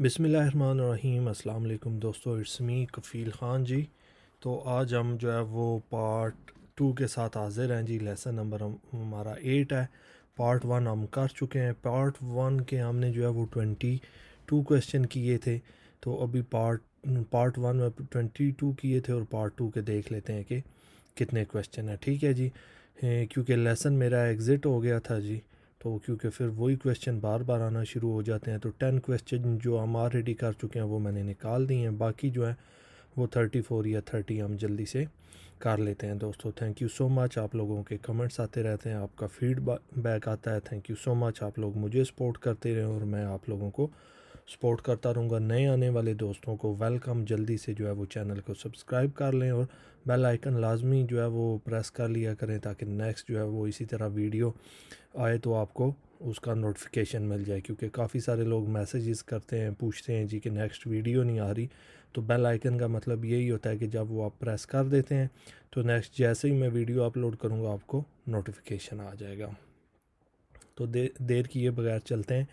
बिस्मिल्लाहिर्रहमानिर्रहीम। अस्सलाम वालेकुम दोस्तों, इट्स मी कफ़ील ख़ान जी। तो आज हम जो है वो पार्ट 2 के साथ हाज़िर हैं जी। लेसन नंबर हमारा 8 है। पार्ट 1 हम कर चुके हैं। पार्ट 1 के हमने जो है वो 22 क्वेश्चन किए थे। तो अभी पार्ट 1 में 22 किए थे और पार्ट 2 के देख लेते हैं कि कितने क्वेश्चन हैं। ठीक है जी। क्योंकि लेसन मेरा एग्ज़िट हो गया था जी, तो क्योंकि फिर वही क्वेश्चन बार बार आना शुरू हो जाते हैं। तो 10 क्वेश्चन जो हम ऑलरेडी कर चुके हैं वो मैंने निकाल दिए हैं। बाकी जो है वो 34 या 30 हम जल्दी से कर लेते हैं दोस्तों। Thank you so much. आप लोगों के कमेंट्स आते रहते हैं, आपका फीडबैक आता है। Thank you so much. आप लोग मुझे सपोर्ट करते रहें और मैं आप लोगों को सपोर्ट करता रहूँगा। नए आने वाले दोस्तों को वेलकम। जल्दी से जो है वो चैनल को सब्सक्राइब कर लें और बेल आइकन लाजमी जो है वो प्रेस कर लिया करें, ताकि नेक्स्ट जो है वो इसी तरह वीडियो आए तो आपको उसका नोटिफिकेशन मिल जाए। क्योंकि काफ़ी सारे लोग मैसेजेस करते हैं, पूछते हैं जी कि नेक्स्ट वीडियो नहीं आ रही। तो बेल आइकन का मतलब यही होता है कि जब वो आप प्रेस कर देते हैं तो नेक्स्ट जैसे ही मैं वीडियो अपलोड करूँगा आपको नोटिफिकेशन आ जाएगा। तो देर किए बगैर चलते हैं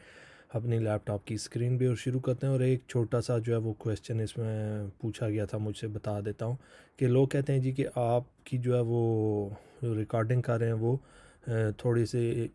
अपनी लैपटॉप की स्क्रीन भी और शुरू करते हैं। और एक छोटा सा जो है वो क्वेश्चन इसमें पूछा गया था, मुझसे बता देता हूँ कि लोग कहते हैं जी कि आपकी जो है वो रिकॉर्डिंग कर रहे हैं वो थोड़ी सी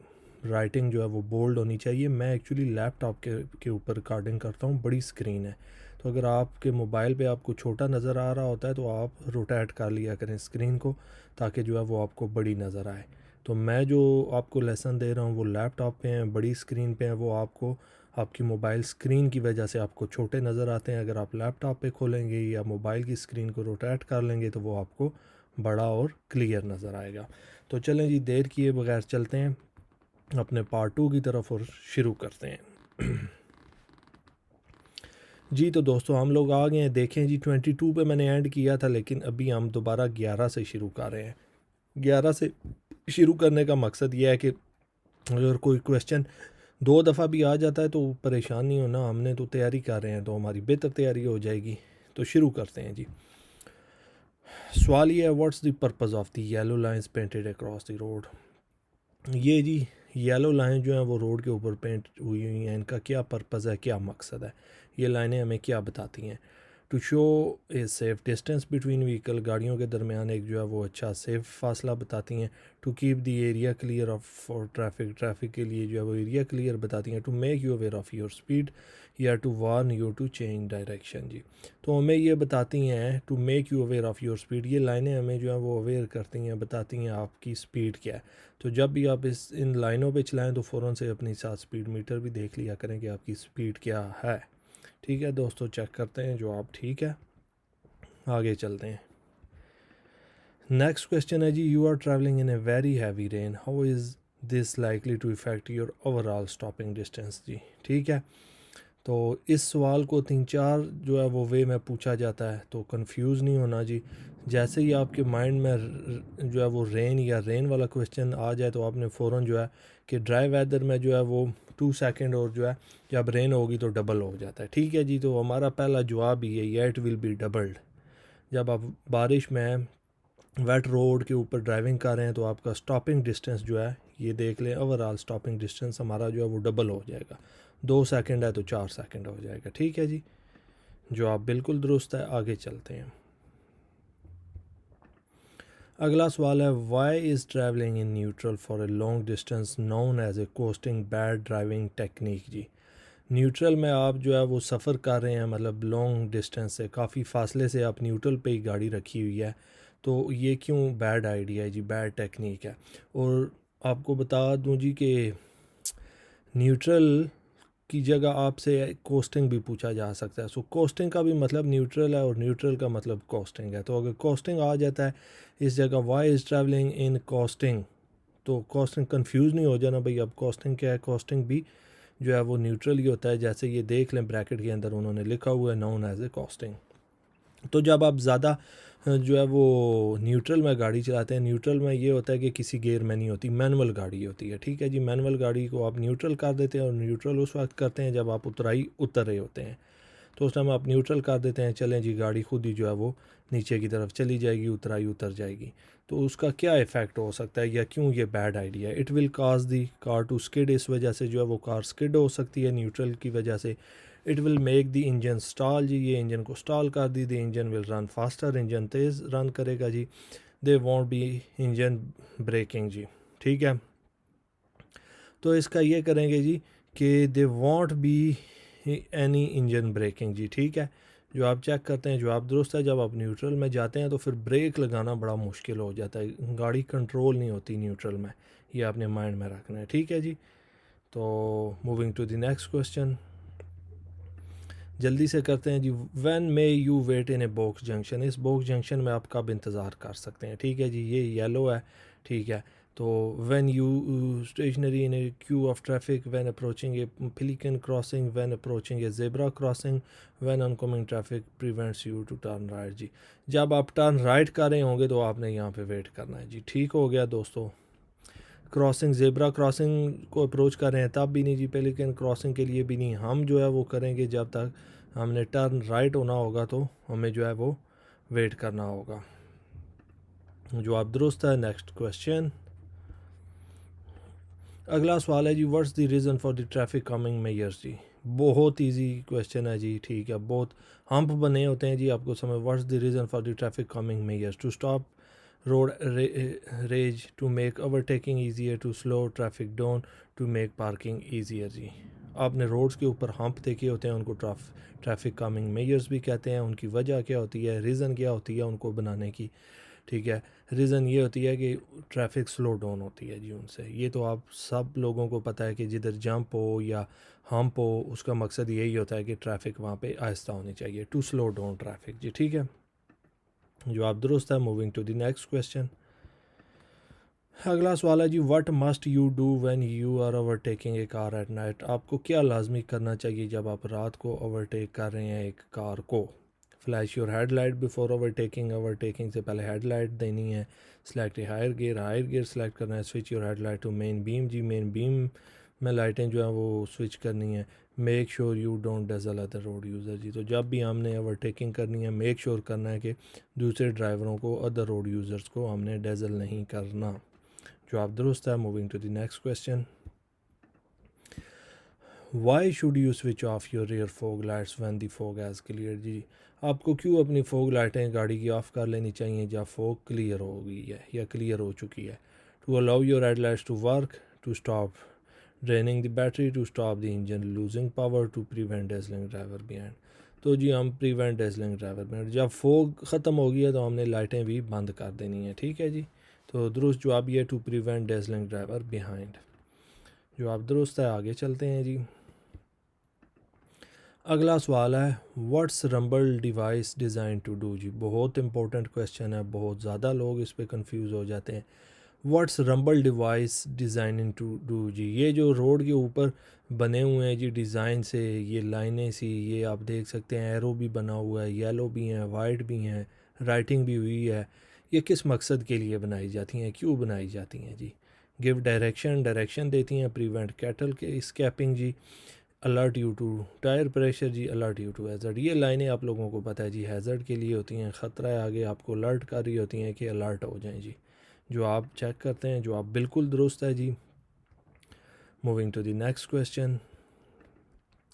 राइटिंग जो है वो बोल्ड होनी चाहिए। मैं एक्चुअली लैपटॉप के ऊपर रिकॉर्डिंग करता हूँ, बड़ी स्क्रीन है। तो अगर आपके मोबाइल पे आपको छोटा नज़र आ रहा होता है तो आप रोटेट कर लिया करें स्क्रीन को, ताकि जो है वो आपको बड़ी नज़र आए। तो मैं जो आपको लेसन दे रहा हूँ वो लैपटॉप पे हैं, बड़ी स्क्रीन पे हैं। वो आपको आपकी मोबाइल स्क्रीन की वजह से आपको छोटे नज़र आते हैं। अगर आप लैपटॉप पे खोलेंगे या मोबाइल की स्क्रीन को रोटेट कर लेंगे तो वो आपको बड़ा और क्लियर नज़र आएगा। तो चलें जी, देर किए बगैर चलते हैं अपने पार्ट 2 की तरफ और शुरू करते हैं। जी तो दोस्तों हम लोग आ गए हैं। देखें जी, 22 पे मैंने एंड किया था, लेकिन अभी हम दोबारा 11 से शुरू कर रहे हैं। 11 से शुरू करने का मकसद ये है कि अगर कोई क्वेश्चन 2 दफ़ा भी आ जाता है तो परेशान नहीं होना। हमने तो तैयारी कर रहे हैं तो हमारी बेहतर तैयारी हो जाएगी। तो शुरू करते हैं जी। सवाल ये है, what's the purpose of the yellow lines painted across the road. ये जी येलो लाइन जो है वो रोड के ऊपर पेंट हुई हुई हैं, इनका क्या पर्पज़ है, क्या मकसद है, ये लाइनें हमें क्या बताती हैं। To show a safe distance between vehicle, गाड़ियों के दरमियान एक जो है वो अच्छा सेफ़ फासला बताती हैं। To keep the area clear of for traffic के लिए जो है वो एरिया क्लियर बताती हैं। To make you aware of your speed या to warn you to change direction जी। तो हमें ये बताती हैं to make you aware of your speed. ये लाइनें हमें जो है वो अवेयर करती हैं, बताती हैं आपकी स्पीड क्या है। तो जब भी आप इन लाइनों पे चलाएं तो फ़ौरन से अपनी साथ स्पीड मीटर भी देख लिया करें कि आपकी स्पीड क्या है। ठीक है दोस्तों, चेक करते हैं जो आप ठीक है। आगे चलते हैं। नेक्स्ट क्वेश्चन है जी, you are travelling in a very heavy rain, how is this likely to affect your overall stopping distance जी। ठीक है, तो इस सवाल को 3-4 जो है वो वे में पूछा जाता है, तो कंफ्यूज नहीं होना जी। जैसे ही आपके माइंड में जो है वो रेन या रेन वाला क्वेश्चन आ जाए तो आपने फ़ौरन जो है कि ड्राई वेदर में जो है वो 2 सेकंड और जो है जब रेन होगी तो डबल हो जाता है। ठीक है जी, तो हमारा पहला जवाब ही है, ये इट विल बी डबल्ड। जब आप बारिश में वेट रोड के ऊपर ड्राइविंग कर रहे हैं तो आपका स्टॉपिंग डिस्टेंस जो है, ये देख लें, ओवरऑल स्टॉपिंग डिस्टेंस हमारा जो है वो डबल हो जाएगा। 2 सेकंड है तो 4 सेकंड हो जाएगा। ठीक है जी, जवाब बिल्कुल दुरुस्त है। आगे चलते हैं। अगला सवाल है, why is travelling in neutral for a long distance known as a coasting bad driving technique जी। न्यूट्रल में आप जो है वो सफ़र कर रहे हैं, मतलब लॉन्ग डिस्टेंस से काफ़ी फासले से आप न्यूट्रल पे ही गाड़ी रखी हुई है, तो ये क्यों बैड आइडिया है जी, बैड टेक्निक है। और आपको बता दूं जी कि न्यूट्रल की जगह आपसे कोस्टिंग भी पूछा जा सकता है। सो कोस्टिंग का भी मतलब न्यूट्रल है और न्यूट्रल का मतलब कोस्टिंग है। तो अगर कोस्टिंग आ जाता है इस जगह, why is travelling in coasting, तो कोस्टिंग कंफ्यूज नहीं हो जाना भाई। अब कोस्टिंग क्या है, कोस्टिंग भी जो है वो न्यूट्रल ही होता है। जैसे ये देख लें, ब्रैकेट के अंदर उन्होंने लिखा हुआ है नोन एज ए कॉस्टिंग। तो जब आप ज़्यादा जो है वो न्यूट्रल में गाड़ी चलाते हैं, न्यूट्रल में ये होता है कि किसी गेयर में नहीं होती, मैनुअल गाड़ी होती है। ठीक है जी, मैनुअल गाड़ी को आप न्यूट्रल कर देते हैं और न्यूट्रल उस वक्त करते हैं जब आप उतराई उतर रहे होते हैं। तो उस टाइम आप न्यूट्रल कर देते हैं, चलें जी गाड़ी खुद ही जो है वो नीचे की तरफ चली जाएगी, उतराई उतर जाएगी। तो उसका क्या इफ़ेक्ट हो सकता है या क्यों ये बैड आइडिया है? It will cause the car to skid, इस वजह से जो है वो कार स्किड हो सकती है न्यूट्रल की वजह से। It will make the engine stall जी, ये इंजन को स्टॉल कर दी। The engine will run faster, engine तेज़ रन करेगा जी। They won't be engine braking जी, ठीक है। तो इसका ये करेंगे जी कि they won't be any engine braking जी, ठीक है। जो आप चेक करते हैं जवाब दुरुस्त है। जब आप न्यूट्रल में जाते हैं तो फिर ब्रेक लगाना बड़ा मुश्किल हो जाता है, गाड़ी कंट्रोल नहीं होती न्यूट्रल में, ये आपने माइंड में रखना है, ठीक है जी। तो moving to the next question, जल्दी से करते हैं जी। When may you wait in a box junction, इस बॉक्स जंक्शन में आप कब इंतज़ार कर सकते हैं, ठीक है जी। ये येलो है, ठीक है। तो when you stationary in a queue of traffic, when approaching a pelican crossing, when approaching a zebra crossing, when oncoming traffic prevents you to turn right जी। जब आप टर्न राइट कर रहे होंगे तो आपने यहाँ पे वेट करना है जी, ठीक हो गया दोस्तों। क्रॉसिंग, जेब्रा क्रॉसिंग को अप्रोच कर रहे हैं तब भी नहीं जी, पेलिकन क्रॉसिंग के लिए भी नहीं। हम जो है वो करेंगे जब तक हमने टर्न राइट होना होगा, तो हमें जो है वो वेट करना होगा। जवाब दुरुस्त है। नेक्स्ट क्वेश्चन, अगला सवाल है जी, what's the reason for the traffic calming measures जी। बहुत इजी क्वेश्चन है जी, ठीक है। बहुत हम्प बने होते हैं जी, आपको समझ। What's the reason for the traffic calming measures, to stop road rage, to make overtaking easier, to slow traffic down, to make parking easier जी। आपने रोड्स के ऊपर हम्प देखे होते हैं, उनको ट्रैफिक कामिंग मेजर्स भी कहते हैं। उनकी वजह क्या होती है, रीज़न क्या होती है उनको बनाने की, ठीक है। रीज़न ये होती है कि ट्रैफिक स्लो डाउन होती है जी उनसे। ये तो आप सब लोगों को पता है कि जिधर जंप हो या हम्प हो, उसका मकसद यही होता है कि ट्रैफिक वहाँ पे आहिस्ता होनी चाहिए, टू स्लो डाउन ट्रैफिक जी, ठीक है। जवाब दुरुस्त है। Moving to the next question, अगला सवाल है जी, what must you do when you are overtaking a car at night. आपको क्या लाजमी करना चाहिए जब आप रात को ओवरटेक कर रहे हैं एक कार को। Flash your headlight before overtaking, overtaking से पहले हेडलाइट देनी है। Select a higher gear select करना है। Switch your headlight to main beam जी, मेन बीम में लाइटें जो है वो स्विच करनी है। Make sure you don't dazzle other road user जी। तो जब भी हमने ओवरटेकिंग करनी है, मेक श्योर करना है कि दूसरे ड्राइवरों को, अदर रोड यूज़र्स को हमने डजल नहीं करना। जवाब दुरुस्त है। Moving to the next question, why should you switch off your rear fog lights when the fog has cleared जी। आपको क्यों अपनी फोग लाइटें गाड़ी की ऑफ कर लेनी चाहिए जब फोग क्लियर हो गई है या क्लियर हो चुकी है। To allow your headlights to work, to stop draining the battery, to stop the engine losing power, to prevent dazzling driver behind. तो जी हम प्रिवेंट डेजलिंग ड्राइवर बिहाइंड, जब फोग ख़त्म हो गई है तो हमने लाइटें भी बंद कर देनी है, ठीक है जी। तो दुरुस्त जवाब ये to prevent dazzling driver behind. जवाब दुरुस्त है। आगे चलते हैं जी। अगला सवाल है, what's rumble device design to do जी। बहुत इंपॉर्टेंट क्वेश्चन है, बहुत ज़्यादा लोग इस पे कंफ्यूज हो जाते हैं। What's rumble device designing to do जी। ये जो रोड के ऊपर बने हुए हैं जी डिज़ाइन से, ये लाइनें सी, ये आप देख सकते हैं एरो भी बना हुआ है, येलो भी हैं, वाइट भी हैं, राइटिंग भी हुई है। ये किस मकसद के लिए बनाई जाती हैं, क्यों बनाई जाती हैं जी। गिव डायरेक्शन देती हैं। प्रिवेंट कैटल के स्कैपिंग जी। Alert you to tyre pressure जी। Alert you to hazard. ये लाइनें आप लोगों को पता है जी, हैज़र्ड के लिए होती हैं, ख़तरा है आगे, आपको अलर्ट कर रही होती हैं कि अलर्ट हो जाएं जी। जो आप चेक करते हैं, जो आप बिल्कुल दुरुस्त है जी। Moving to the next question,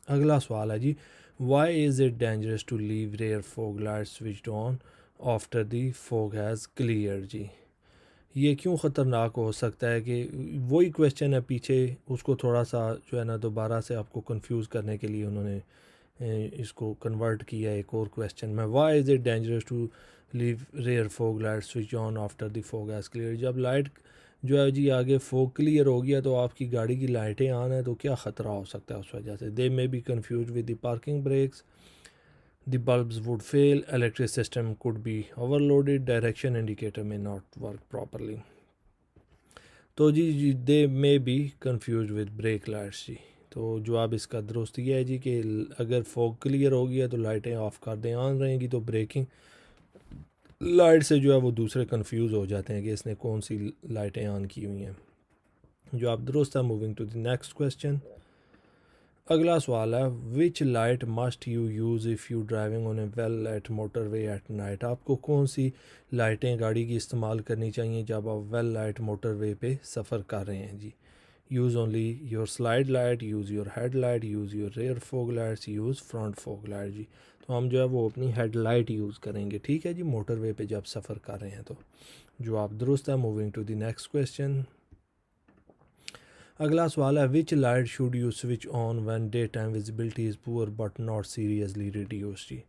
अगला सवाल है जी, why is it dangerous to leave rear fog lights switched on after the fog has cleared जी। ये क्यों ख़तरनाक हो सकता है कि वही क्वेश्चन है पीछे, उसको थोड़ा सा जो है ना दोबारा से आपको कंफ्यूज करने के लिए उन्होंने इसको कन्वर्ट किया एक और क्वेश्चन में। Why is it dangerous to leave rear fog light switch on after the fog has clear. जब लाइट जो है जी आगे फोग क्लियर हो गया तो आपकी गाड़ी की लाइटें ऑन है, तो क्या ख़तरा हो सकता है उस वजह से। They may be confuse with the parking brakes, the bulbs would fail, electric system could be overloaded, direction indicator may not work properly। तो जी they may be confuse with brake lights जी। तो जवाब इसका दुरुस्त ये है जी कि अगर फॉग क्लियर हो गया तो लाइटें ऑफ कर दें, ऑन रहेंगी तो ब्रेकिंग लाइट से जो है वो दूसरे कंफ्यूज हो जाते हैं कि इसने कौन सी लाइटें ऑन की हुई हैं। जवाब दुरुस्त है। Moving to the next question, अगला सवाल है, which light must you use if you driving on a well at motorway at night. आपको कौन सी लाइटें गाड़ी की इस्तेमाल करनी चाहिए जब आप वेल लाइट मोटर वे पे सफ़र कर रहे हैं जी। Use only your slide light, use your head light, use your rear fog lights, use front fog light जी। तो हम जो है वो अपनी हेड लाइट यूज़ करेंगे, ठीक है जी, मोटर वे पे जब सफ़र कर रहे हैं तो। जवाब दुरुस्त है। Moving to the next question. अगला सवाल है, which light should you switch on when day time visibility is poor but not seriously reduce जी।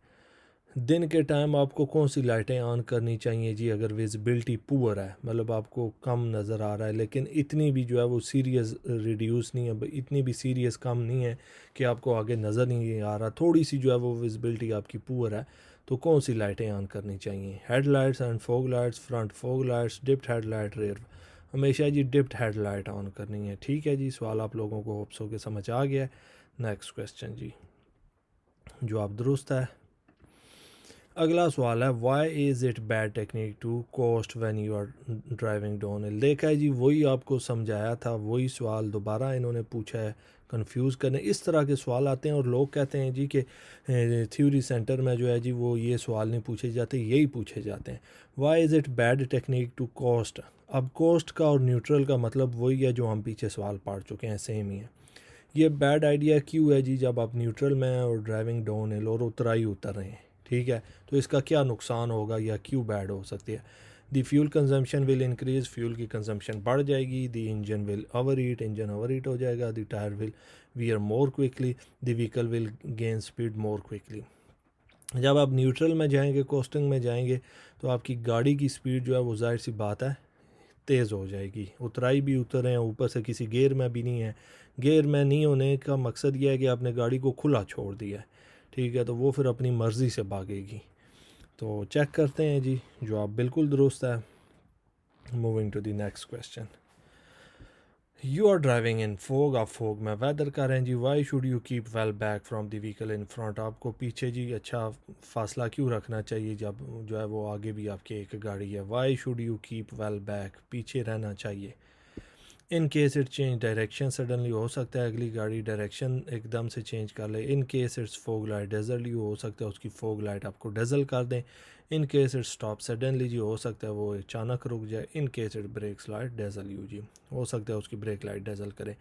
दिन के टाइम आपको कौन सी लाइटें ऑन करनी चाहिए जी अगर विजिबिलिटी पुअर है, मतलब आपको कम नज़र आ रहा है लेकिन इतनी भी जो है वो सीरियस रिड्यूस नहीं है, इतनी भी सीरियस कम नहीं है कि आपको आगे नज़र नहीं आ रहा, थोड़ी सी जो है वो विजिबिलिटी आपकी पुअर है, तो कौन सी लाइटें ऑन करनी चाहिए। Head lights and fog lights, front fog lights, dipped head light, rear. हमेशा जी डिप्ट हेड लाइट ऑन करनी है, ठीक है जी। सवाल आप लोगों को होप्स हो के समझ आ गया है। नेक्स्ट क्वेश्चन जी, जवाब दुरुस्त है। अगला सवाल है, why is it bad technique to coast when you are driving down hill. देखा है जी, वही आपको समझाया था, वही सवाल दोबारा इन्होंने पूछा है कंफ्यूज करने। इस तरह के सवाल आते हैं और लोग कहते हैं जी कि थ्योरी सेंटर में जो है जी वो ये सवाल नहीं पूछे जाते, यही पूछे जाते हैं। Why is it bad technique to coast. अब कोस्ट का और न्यूट्रल का मतलब वही है जो हम पीछे सवाल पढ़ चुके हैं, सेम ही है। ये बैड आइडिया क्यों है जी जब आप न्यूट्रल में हैं और ड्राइविंग डाउन हिल और उतराई उतर रहे हैं, ठीक है, तो इसका क्या नुकसान होगा या क्यों बैड हो सकती है। The fuel consumption will increase, fuel की कंजम्पशन बढ़ जाएगी। The engine will over heat, engine over heat हो जाएगा। The tyre will wear more quickly, the vehicle will gain speed more quickly. जब आप न्यूट्रल में जाएंगे, कोस्टिंग में जाएंगे, तो आपकी गाड़ी की स्पीड जो है वो जाहिर सी बात है तेज़ हो जाएगी। उतराई भी उतर रहे हैं, ऊपर से किसी गेयर में भी नहीं है। गेयर में नहीं होने का मकसद यह है कि आपने गाड़ी को खुला छोड़ दिया है, ठीक है, तो वो फिर अपनी मर्ज़ी से भागेगी। तो चेक करते हैं जी, जवाब बिल्कुल दुरुस्त है। Moving to the next question. You are driving in fog, आप फोग में वेदर कर रहे हैं जी। Why should you keep well back from the vehicle in front. आपको पीछे जी अच्छा फासला क्यों रखना चाहिए जब जो है वो आगे भी आपके एक गाड़ी है। Y should you keep well back, पीछे रहना चाहिए। इन case it change direction suddenly, हो सकता है अगली गाड़ी डायरेक्शन एकदम से चेंज कर ले। In case it's fog light dazzle you, हो सकता है उसकी फोग लाइट आपको डेजल कर दें। In case it stop suddenly जी, हो सकता है वो अचानक रुक जाए। In case it brakes light dazzle you जी, हो सकता है उसकी ब्रेक लाइट डेजल करे।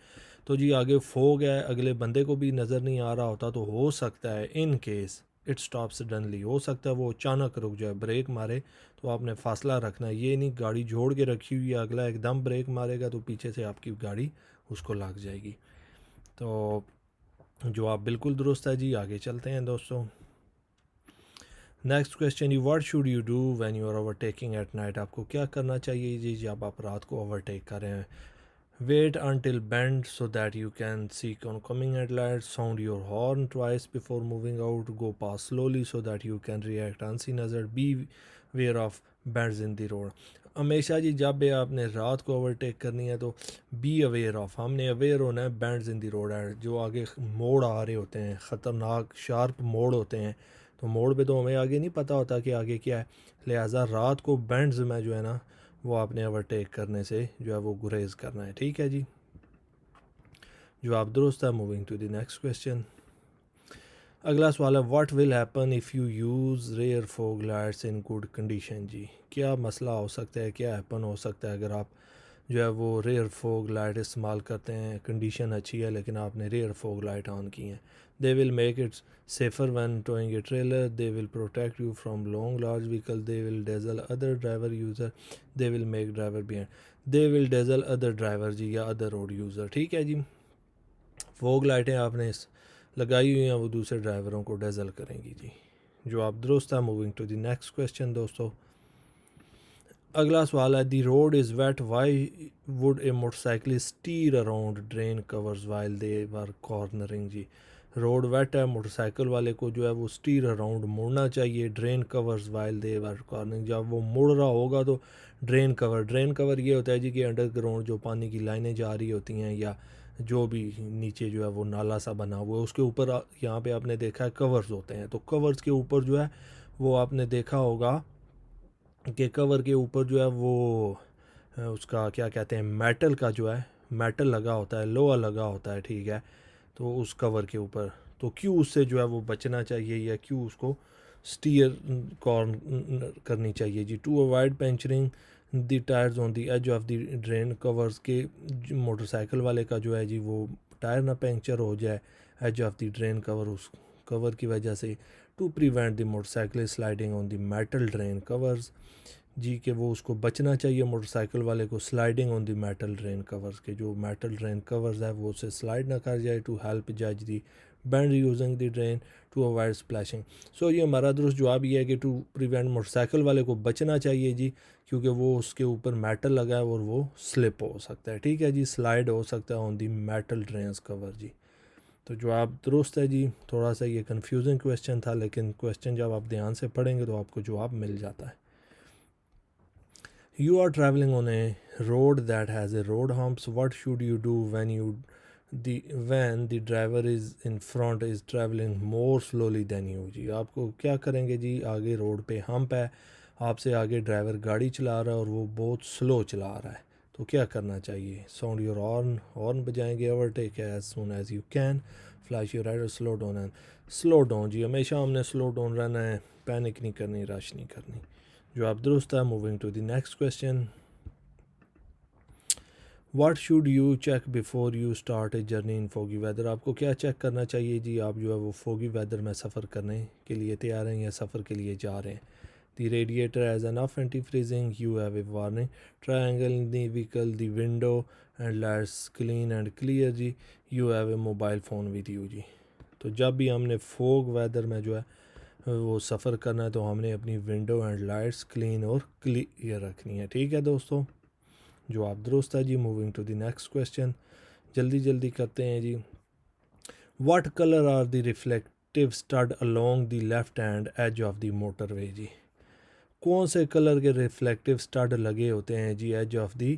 तो जी आगे फोग है, अगले बंदे को भी नज़र नहीं आ रहा होता, तो हो सकता है इन केस इट स्टॉप सडनली, हो सकता है वो अचानक रुक जाए, ब्रेक मारे। तो आपने फासला रखना है, ये नहीं गाड़ी जोड़ के रखी हुई है, अगला एकदम ब्रेक मारेगा तो पीछे से आपकी गाड़ी उसको लग जाएगी। तो जवाब बिल्कुल दुरुस्त है जी। आगे चलते हैं दोस्तों। Next question, you what should you do when you are overtaking at night. आपको क्या करना चाहिए जी जब आप रात को ओवरटेक कर रहे हैं। Wait until bend so that you can see oncoming headlights, sound your horn twice before moving out, go past slowly so that you can react unseen hazard, be aware of bends in the road। हमेशा जी जब भी आपने रात को overtake करनी है तो be aware of, हमने अवेयर होना है बैंड्स इन द रोड है, जो आगे मोड़ आ रहे होते हैं, ख़तरनाक शार्प मोड़ होते हैं, तो मोड़ पे तो हमें आगे नहीं पता होता कि आगे क्या है, लिहाजा रात को बैंड्स में जो है ना वो आपने ओवरटेक करने से जो है वो गुरेज करना है, ठीक है जी। जवाब दुरुस्त है। Moving to the next question. अगला सवाल है, what will happen if you use rear fog lights in good condition जी। क्या मसला हो सकता है, क्या हैपन हो सकता है अगर आप जो है वो रेयर फॉग लाइट इस्तेमाल करते हैं, कंडीशन अच्छी है लेकिन आपने रेयर फॉग लाइट ऑन की हैं। They will make it safer when towing a trailer, they will protect you from long large vehicle, they will dazzle other driver user, they will make driver behind, they will dazzle other driver जी या other road user, ठीक है जी। Fog लाइटें आपने लगाई हुई हैं, वो दूसरे ड्राइवरों को डेजल करेंगी जी। जवाब दुरुस्त है। Moving to the next question दोस्तों। अगला सवाल है, the road is wet, why would a motorcyclist steer around drain covers while they were cornering जी। रोड वेट है, मोटरसाइकिल वाले को जो है वो स्टीर अराउंड मुड़ना चाहिए drain covers while they were cornering, जब वो मुड़ रहा होगा तो ड्रेन कवर ये होता है जी कि अंडरग्राउंड जो पानी की लाइनें जा रही होती हैं या जो भी नीचे जो है वो नाला सा बना हुआ है उसके ऊपर यहाँ पे आपने देखा है कवर्स होते हैं, तो कवर्स के ऊपर जो है वो आपने देखा होगा कि कवर के ऊपर जो है वो उसका क्या कहते हैं, मेटल का जो है मेटल लगा होता है, लोहा लगा होता है, ठीक है। तो उस कवर के ऊपर, तो क्यों उससे जो है वो बचना चाहिए या क्यों उसको स्टीयर कॉर्नर करनी चाहिए जी? To avoid puncturing the tyres on the edge of the drain covers के, मोटरसाइकिल वाले का जो है जी वो टायर ना पंक्चर हो जाए edge of the drain cover, उस कवर की वजह से। To prevent the motorcycle sliding on the metal drain covers जी, कि वो उसको बचना चाहिए मोटरसाइकिल वाले को sliding on the metal drain covers के, जो मेटल ड्रेन कवर्स है वो उसे स्लाइड ना कर जाए। टू हेल्प जज the bend using the drain to avoid splashing. So ये हमारा दुरुस्त जवाब ये है कि टू प्रिवेंट, मोटरसाइकिल वाले को बचना चाहिए जी, क्योंकि वो उसके ऊपर मेटल लगा है और वो स्लिप हो सकता है। ठीक है जी, स्लाइड हो सकता है on the metal drains cover जी। तो जवाब दुरुस्त है जी। थोड़ा सा ये कन्फ्यूजिंग क्वेश्चन था, लेकिन क्वेश्चन जब आप ध्यान से पढ़ेंगे तो आपको जवाब मिल जाता है। You are traveling on a road that has a road humps. What should you do when the driver is in front is traveling more slowly than you? जी आपको क्या करेंगे जी? आगे रोड पे हम्प है, आपसे आगे ड्राइवर गाड़ी चला रहा है और वो बहुत स्लो चला रहा है, तो क्या करना चाहिए? साउंड योर हॉर्न, हॉर्न बजाएंगे, overtake as soon as you can, flash your rider, slow down and slow down जी। हमेशा हमने स्लो डाउन रहना है, पैनिक नहीं करनी, रश नहीं करनी। जवाब दुरुस्त है। Moving to the next question, what should you check before you start a journey in foggy weather? आपको क्या चेक करना चाहिए जी? आप जो है वो फोगी वेदर में सफ़र करने के लिए तैयार हैं या सफ़र के लिए जा रहे हैं। The radiator as enough anti freezing, you have a warning triangle in the vehicle, the window and lights clean and clear जी, you have a mobile phone with you जी। तो जब भी हमने फोग वेदर में जो है वो सफ़र करना है तो हमने अपनी विंडो एंड लाइट्स क्लीन और क्लियर रखनी है। ठीक है दोस्तों, जवाब दुरुस्त है जी। Moving to the next question, जल्दी जल्दी करते हैं जी। What colour are the reflective stud along the left hand edge of the motorway जी? कौन से कलर के रिफ्लेक्टिव स्टड लगे होते हैं जी edge of the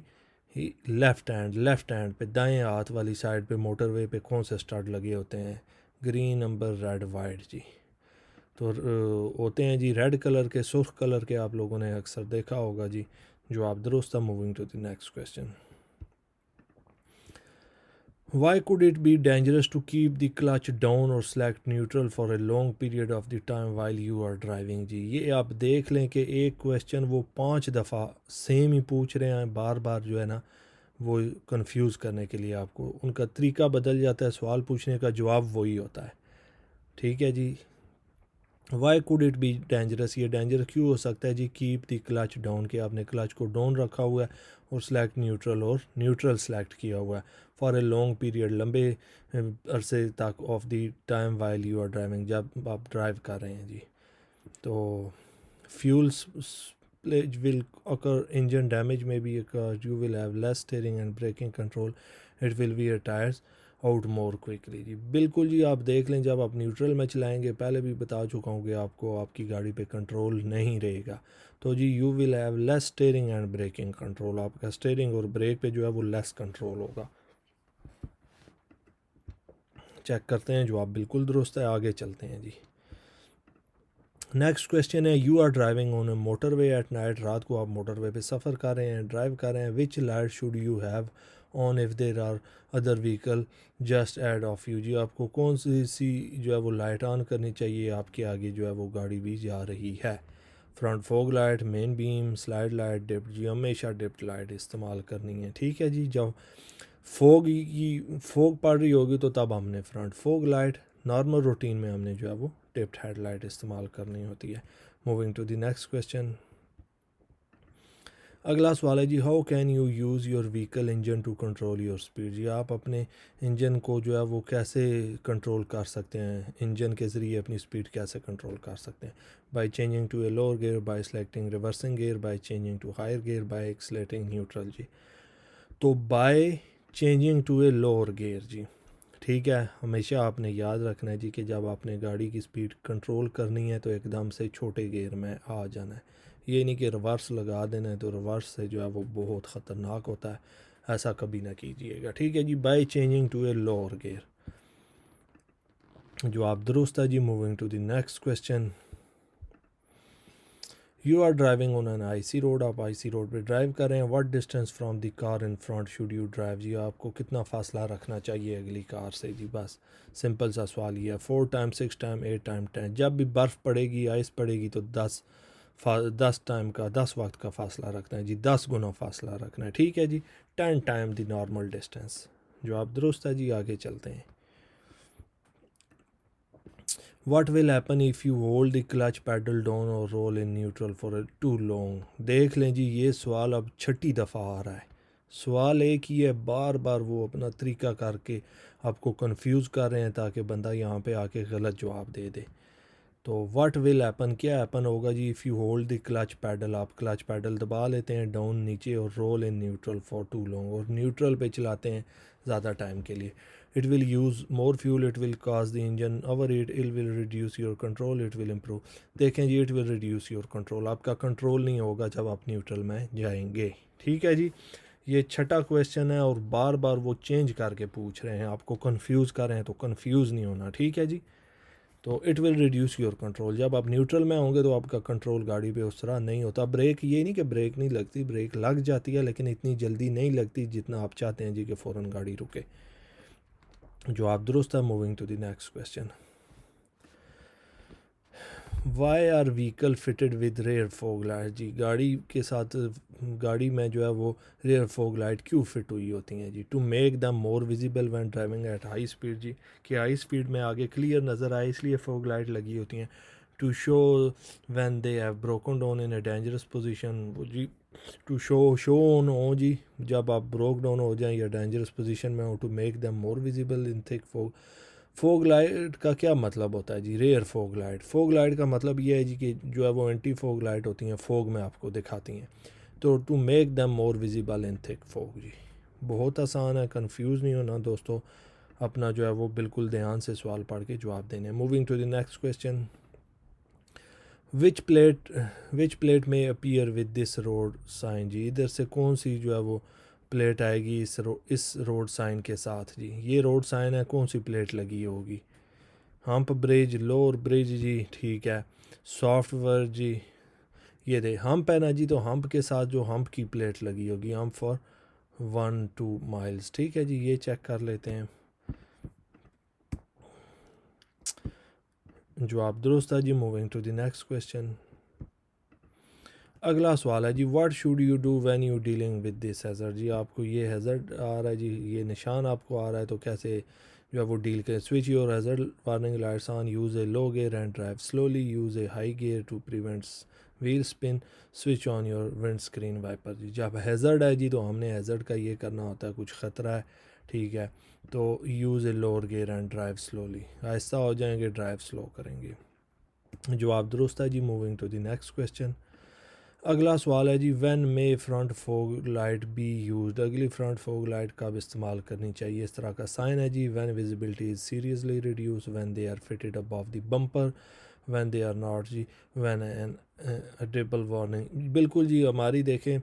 left hand पे, दाएं हाथ वाली साइड पे मोटरवे पे कौन से स्टड लगे होते हैं? ग्रीन, अम्बर, रेड, वाइट जी। तो होते हैं जी रेड कलर के, सुर्ख कलर के, आप लोगों ने अक्सर देखा होगा जी। जवाब दुरुस्त है। Moving to the next question, why could it be dangerous to keep the clutch down और select neutral for a long period of the time while you are driving जी? ये आप देख लें कि एक क्वेश्चन वो 5 दफ़ा सेम ही पूछ रहे हैं, बार बार जो है ना वो कंफ्यूज करने के लिए आपको उनका तरीका बदल जाता है, सवाल पूछने का जवाब वही होता है। ठीक है जी, why could it be dangerous, ये डेंजर क्यों हो सकता है जी? कीप द क्लच डाउन, के आपने क्लच को डाउन रखा हुआ है और सेलेक्ट न्यूट्रल, और न्यूट्रल सेलेक्ट किया हुआ है फॉर ए लॉन्ग पीरियड, लंबे अरसे तक of the time while you are driving, जब आप ड्राइव कर रहे हैं जी। तो fuel spillage will occur, engine damage may be occur, you will have less steering and braking control, it will wear tires out more quickly जी। बिल्कुल जी, आप देख लें जब आप न्यूट्रल में चलाएंगे, पहले भी बता चुका हूँ कि आपको आपकी गाड़ी पे कंट्रोल नहीं रहेगा, तो जी you will have less steering and braking control, आपका स्टीयरिंग और ब्रेक पे जो है वो लेस कंट्रोल होगा। चेक करते हैं, जवाब बिल्कुल दुरुस्त है। आगे चलते हैं जी। नेक्स्ट क्वेश्चन है, you are driving on a motorway at night, रात को आप मोटरवे पे सफ़र कर रहे हैं, ड्राइव कर रहे हैं। Which light should you have on if there are other vehicle just ahead of you जी? आपको कौन सी जो है वो लाइट ऑन करनी चाहिए? आपके आगे जो है वो गाड़ी भी जा रही है। Front fog light, main beam, slide light, dipped जी। हमेशा डिप्ट लाइट इस्तेमाल करनी है। ठीक है जी, जब फोग पड़ रही होगी तो तब हमने front fog light, normal routine में हमने जो है वो डिप्ट हेडलाइट इस्तेमाल करनी होती है। Moving to the next question, अगला सवाल है जी, how can you use your vehicle engine to control your speed जी? आप अपने इंजन को जो है वो कैसे कंट्रोल कर सकते हैं, इंजन के ज़रिए अपनी स्पीड कैसे कंट्रोल कर सकते हैं? By changing to a lower gear, by selecting reversing gear, by changing to higher gear, by accelerating neutral जी। तो by changing to a lower gear जी। ठीक है, हमेशा आपने याद रखना है जी कि जब आपने गाड़ी की स्पीड कंट्रोल करनी है तो एकदम से छोटे गियर में आ जाना है। ये नहीं कि रिवर्स लगा देना है, तो रिवर्स से जो है वो बहुत ख़तरनाक होता है, ऐसा कभी ना कीजिएगा। ठीक है जी, by changing to a lower gear, जवाब दुरुस्त है जी। Moving to the next question, you are driving on an icy road, आप आईसी रोड पे ड्राइव कर रहे हैं। What distance from the car in front should you drive, जी आपको कितना फासला रखना चाहिए अगली कार से, जी बस सिंपल सा सवाल ही है। 4 टाइम, 6 टाइम, 8 टाइम, 10। जब भी बर्फ़ पड़ेगी, आइस पड़ेगी तो 10 टाइम का, 10 वक्त का फासला रखना है जी, 10 गुना फासला रखना है, ठीक है जी। 10 टाइम द नॉर्मल डिस्टेंस, जवाब दुरुस्त है जी। आगे चलते हैं। What will happen if you hold the clutch pedal down or roll in neutral for too long? देख लें जी, ये सवाल अब छठी दफ़ा आ रहा है। सवाल एक ही है, बार बार वो अपना तरीका करके आपको कंफ्यूज कर रहे हैं ताकि बंदा यहाँ पे आके गलत जवाब दे दे। तो व्हाट विल हैपन, क्या हैपन होगा जी, if you hold the clutch pedal, आप क्लच पैडल दबा लेते हैं डाउन नीचे, और roll in neutral for too long, और न्यूट्रल पे चलाते हैं ज़्यादा टाइम के लिए। It will use more fuel, it will cause the engine over heat, it will reduce your control, it will improve. देखें जी, it will reduce your control, आपका कंट्रोल नहीं होगा जब आप न्यूट्रल में जाएंगे, ठीक है जी। ये छठा क्वेश्चन है और बार बार वो चेंज करके पूछ रहे हैं, आपको कंफ्यूज कर रहे हैं, तो कंफ्यूज नहीं होना, ठीक है जी। तो it will reduce your control, जब आप न्यूट्रल में होंगे तो आपका कंट्रोल गाड़ी पे उस तरह नहीं होता। ब्रेक, ये नहीं कि ब्रेक नहीं लगती, ब्रेक लग जाती है, लेकिन इतनी जल्दी नहीं लगती जितना आप चाहते हैं जी कि फ़ौरन गाड़ी रुके। जवाब दुरुस्त है। Moving to the next question. Why are vehicle fitted with rear fog light, जी गाड़ी के साथ, गाड़ी में जो है वो रेयर फोग लाइट क्यों फिट हुई होती हैं जी? To make them more visible when driving at high speed, जी कि हाई स्पीड में आगे क्लियर नज़र आए इसलिए फोग लाइट लगी होती हैं। To show when they have broken down in a dangerous position, जी टू शो ऑन हो जी, जब आप ब्रोक डाउन हो जाएं या डेंजरस पोजीशन में हो। To make them more visible in thick fog. Fog light का क्या मतलब होता है जी? Rear fog light, fog light का मतलब ये है जी कि जो है वो एंटी फोग लाइट होती हैं, फोग में आपको दिखाती हैं। तो to make them more visible in thick fog, जी बहुत आसान है, कंफ्यूज नहीं होना दोस्तों, अपना जो है वो बिल्कुल ध्यान से सवाल पढ़ के जवाब देने। Moving to the next question. Which plate may appear with this road sign, जी इधर से कौन सी जो है वो प्लेट आएगी इस रोड साइन के साथ, जी ये रोड साइन है, कौन सी प्लेट लगी होगी? हम्प ब्रिज, लोअर ब्रिज, जी ठीक है। सॉफ्टवेयर, जी ये दे हम्प है ना जी, तो हम्प के साथ जो हम्प की प्लेट लगी होगी, हम्प फॉर 1-2 माइल्स, ठीक है जी, ये चेक कर लेते हैं। जवाब दुरुस्त है जी। Moving to the next question. अगला सवाल है जी, what should you do when you dealing with this hazard, जी आपको ये हैज़र्ड आ रहा है जी, ये निशान आपको आ रहा है, तो कैसे जो है वो डील करें। Switch your hazard warning lights on, use a low gear and drive slowly, use a high gear to prevents wheel spin, switch on your windscreen wiper, जी जब हैज़र्ड है जी तो हमने हैज़र्ड का ये करना होता है, कुछ ख़तरा है, ठीक है, तो use a lower gear and drive slowly, आहिस्ता हो जाएंगे, ड्राइव स्लो करेंगे। जवाब दुरुस्त है जी। Moving to the next question. अगला सवाल है जी, when may front fog light be used, अगली फ्रंट फोग लाइट कब इस्तेमाल करनी चाहिए? इस तरह का साइन है जी, when visibility is seriously reduce, when they are fitted above the bumper, when they are not, जी व्हेन एन ट्रिपल वार्निंग। बिल्कुल जी, हमारी देखें,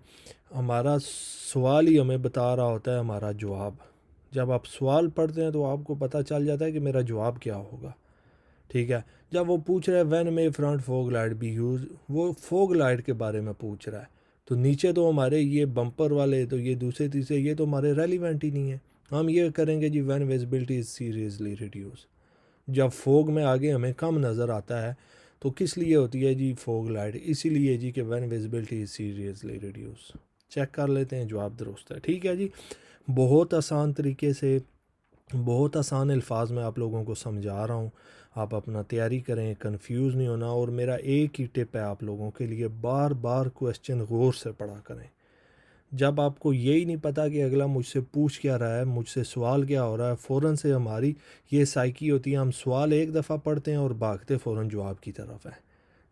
हमारा सवाल ही हमें बता रहा होता है हमारा जवाब। जब आप सवाल पढ़ते हैं तो आपको पता चल जाता है कि मेरा जवाब क्या होगा, ठीक है। जब वो पूछ रहा है when may front fog light B use, वो फोग लाइट के बारे में पूछ रहा है, तो नीचे तो हमारे ये बम्पर वाले, तो ये दूसरे तीसरे, ये तो हमारे रेलिवेंट ही नहीं है। हम ये करेंगे जी, when visibility is seriously reduce, जब फोग में आगे हमें कम नज़र आता है, तो किस लिए होती है जी फोग लाइट? इसीलिए जी कि when visibility is seriously reduce. Check कर लेते हैं, जवाब दुरुस्त है, ठीक है जी। बहुत आसान तरीके से, बहुत आसान अल्फाज में आप लोगों को समझा रहा हूँ, आप अपना तैयारी करें, कंफ्यूज नहीं होना। और मेरा एक ही टिप है आप लोगों के लिए, बार बार क्वेश्चन गौर से पढ़ा करें। जब आपको यही नहीं पता कि अगला मुझसे पूछ क्या रहा है, मुझसे सवाल क्या हो रहा है, फ़ौरन से हमारी ये साइकी होती है, हम सवाल एक दफ़ा पढ़ते हैं और भागते फ़ौरन जवाब की तरफ है।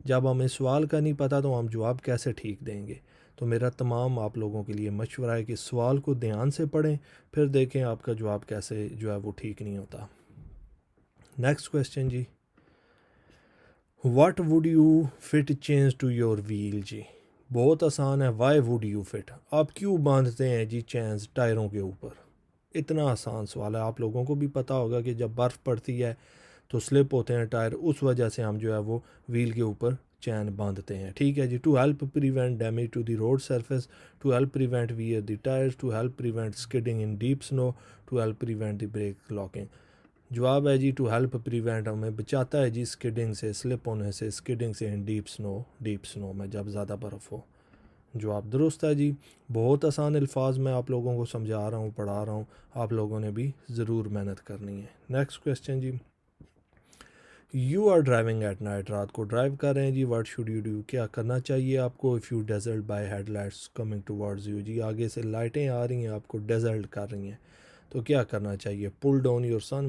जब हमें सवाल का नहीं पता तो हम जवाब कैसे ठीक देंगे? तो मेरा तमाम आप लोगों के लिए मशवरा है कि सवाल को ध्यान से पढ़ें, फिर देखें आपका जवाब कैसे जो है वो ठीक नहीं होता। नेक्स्ट क्वेश्चन जी, what would you fit change to your wheel, जी बहुत आसान है। वाई वुड यू फिट, आप क्यों बांधते हैं जी चेंज टायरों के ऊपर? इतना आसान सवाल है, आप लोगों को भी पता होगा कि जब बर्फ़ पड़ती है तो स्लिप होते हैं टायर, उस वजह से हम जो है वो व्हील के ऊपर चैन बांधते हैं, ठीक है जी। To help prevent damage to the road surface, to help prevent wear the tyres, to help prevent skidding in deep snow, to help prevent the brake locking. जवाब है जी टू हेल्प प्रिवेंट, हमें बचाता है जी स्किडिंग से, slip होने से, skidding से इन डीप स्नो में जब ज़्यादा बर्फ़ हो। जवाब दुरुस्त है जी। बहुत आसान अल्फाज मैं आप लोगों को समझा रहा हूँ, पढ़ा रहा हूँ, आप लोगों ने भी ज़रूर मेहनत करनी है। नेक्स्ट क्वेश्चन जी, you are driving at night, रात को ड्राइव कर रहे हैं जी, व्हाट शुड यू डू, क्या करना चाहिए आपको। If you dazzled by headlights coming towards you, जी आगे से लाइटें आ रही हैं, आपको डेजर्ट कर रही हैं, तो क्या करना चाहिए। Pull down your sun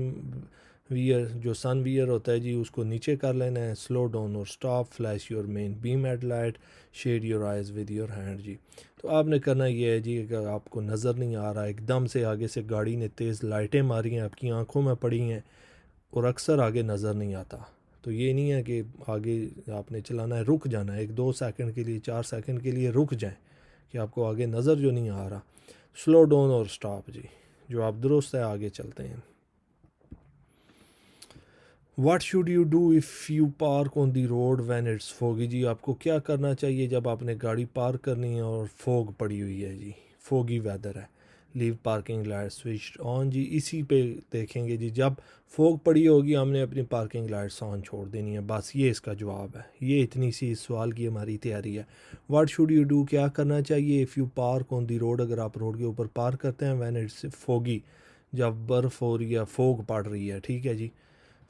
visor, जो सन वियर होता है जी उसको नीचे कर लेना है। स्लो डाउन और stop, flash your main beam headlight, shade your eyes with your hand, जी तो आपने करना ये है जी, अगर आपको नज़र नहीं आ रहा, एकदम से आगे से गाड़ी ने तेज़ लाइटें मारी हैं, आपकी आंखों में पड़ी हैं और अक्सर आगे नज़र नहीं आता, तो ये नहीं है कि आगे आपने चलाना है, रुक जाना है 1-2 सेकंड के लिए, 4 सेकंड के लिए रुक जाएं कि आपको आगे नज़र जो नहीं आ रहा। स्लो डाउन और स्टॉप, जी जो आप दुरुस्त है, आगे चलते हैं। What should you do if you park on the road when it's foggy, जी आपको क्या करना चाहिए जब आपने गाड़ी पार्क करनी है और फोग पड़ी हुई है जी, फोगी वेदर है। Leave parking light switch on, जी इसी पे देखेंगे जी, जब फोग पड़ी होगी हमने अपनी पार्किंग लाइट्स ऑन छोड़ देनी है, बस ये इसका जवाब है। ये इतनी सी इस सवाल की हमारी तैयारी है। व्हाट शुड यू डू, क्या करना चाहिए if you park on the road, अगर आप रोड के ऊपर पार्क करते हैं, व्हेन इट्स फोगी, जब बर्फ़ हो रही है, फोग पड़ रही है, ठीक है जी,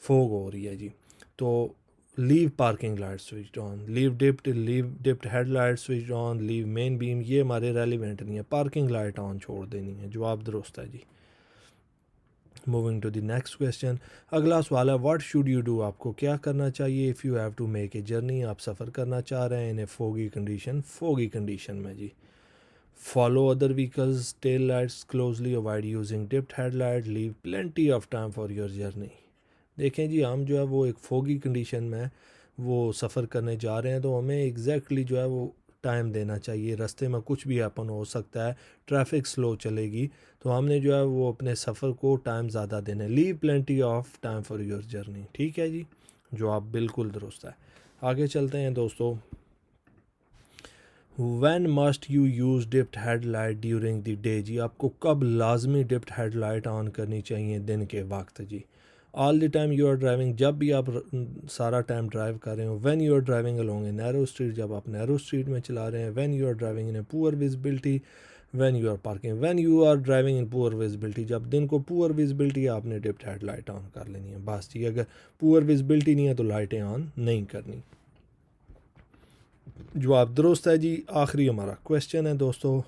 फोग हो रही है जी, तो leave parking light switch on, leave dipped headlight switch on, leave main beam, ये हमारे रेलिवेंट नहीं है, पार्किंग लाइट ऑन छोड़ देनी है। जवाब दुरुस्त है जी। Moving to the next question, अगला सवाल है व्हाट शुड यू डू, आपको क्या करना चाहिए if you have to make a journey, आप सफ़र करना चाह रहे हैं इन ए फोगी कंडीशन में जी। Follow other vehicles, tail lights closely, avoid using dipped headlight, leave plenty of time for your journey. देखें जी, हम जो है वो एक फोगी कंडीशन में वो सफ़र करने जा रहे हैं, तो हमें एग्जैक्टली जो है वो टाइम देना चाहिए, रास्ते में कुछ भी हैपन हो सकता है, ट्रैफिक स्लो चलेगी, तो हमने जो है वो अपने सफ़र को टाइम ज़्यादा देना है। Leave plenty of time for your journey, ठीक है जी, जो आप बिल्कुल दुरुस्त है। आगे चलते हैं दोस्तों। When must you use dipped headlight during the day, जी आपको कब लाजमी डिप्ड हेडलाइट ऑन करनी चाहिए दिन के वक्त जी। All the time you are driving, जब भी आप सारा टाइम ड्राइव कर रहे हो। When you are driving along a narrow street, जब आप नैरो स्ट्रीट में चला रहे हैं। When you are driving in a poor visibility, when you are parking, when you are driving in poor visibility, जब दिन को पुअर विजिबिलिटी आपने डिप्ड हेडलाइट ऑन कर लेनी है, बस जी। अगर पुअर विजिबिलिटी नहीं है तो लाइटें ऑन नहीं करनी। जवाब दुरुस्त है जी। आखिरी हमारा क्वेश्चन है दोस्तों,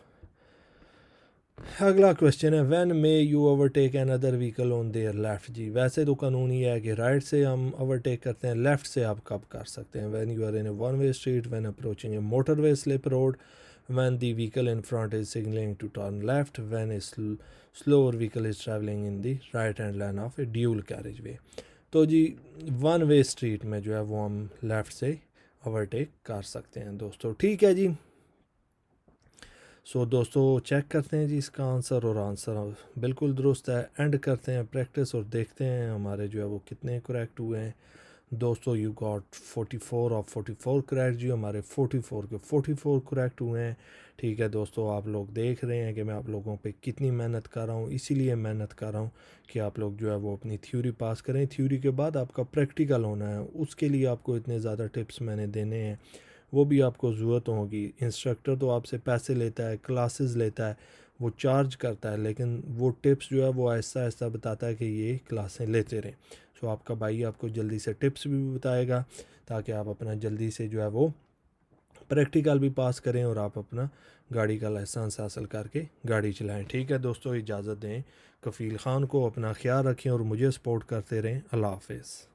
अगला क्वेश्चन है when may you overtake an other vehicle on their left, जी वैसे तो कानून ये है कि राइट से हम ओवरटेक करते हैं, लेफ़्ट से आप कब कर सकते हैं। When you are in a one way street, when approaching a motorway slip road, when the vehicle in front is signalling to turn left, when a slower vehicle is travelling in the right hand line of a dual carriageway. तो जी one way street में जो है वो हम left से overtake कर सकते हैं दोस्तों, ठीक है जी। सो दोस्तों चेक करते हैं जी इसका आंसर, और आंसर बिल्कुल दुरुस्त है। एंड करते हैं प्रैक्टिस और देखते हैं हमारे जो है वो कितने करेक्ट हुए हैं दोस्तों। यू गॉट 44 ऑफ 44 करेक्ट जी, हमारे 44 के 44 करेक्ट हुए हैं, ठीक है दोस्तों। आप लोग देख रहे हैं कि मैं आप लोगों पे कितनी मेहनत कर रहा हूँ, इसीलिए मेहनत कर रहा हूँ कि आप लोग जो है वो अपनी थ्योरी पास करें। थ्योरी के बाद आपका प्रैक्टिकल होना है, उसके लिए आपको इतने ज़्यादा टिप्स मैंने देने हैं, वो भी आपको ज़रूरत होगी। इंस्ट्रक्टर तो आपसे पैसे लेता है, क्लासेस लेता है, वो चार्ज करता है, लेकिन वो टिप्स जो है वो ऐसा ऐसा बताता है कि ये क्लासें लेते रहें। सो आपका भाई आपको जल्दी से टिप्स भी बताएगा ताकि आप अपना जल्दी से जो है वो प्रैक्टिकल भी पास करें और आप अपना गाड़ी का लाइसेंस हासिल करके गाड़ी चलाएं, ठीक है दोस्तों। इजाज़त दें कफ़ील ख़ान को, अपना ख्याल रखें और मुझे सपोर्ट करते रहें। अल्लाह हाफ़िज़।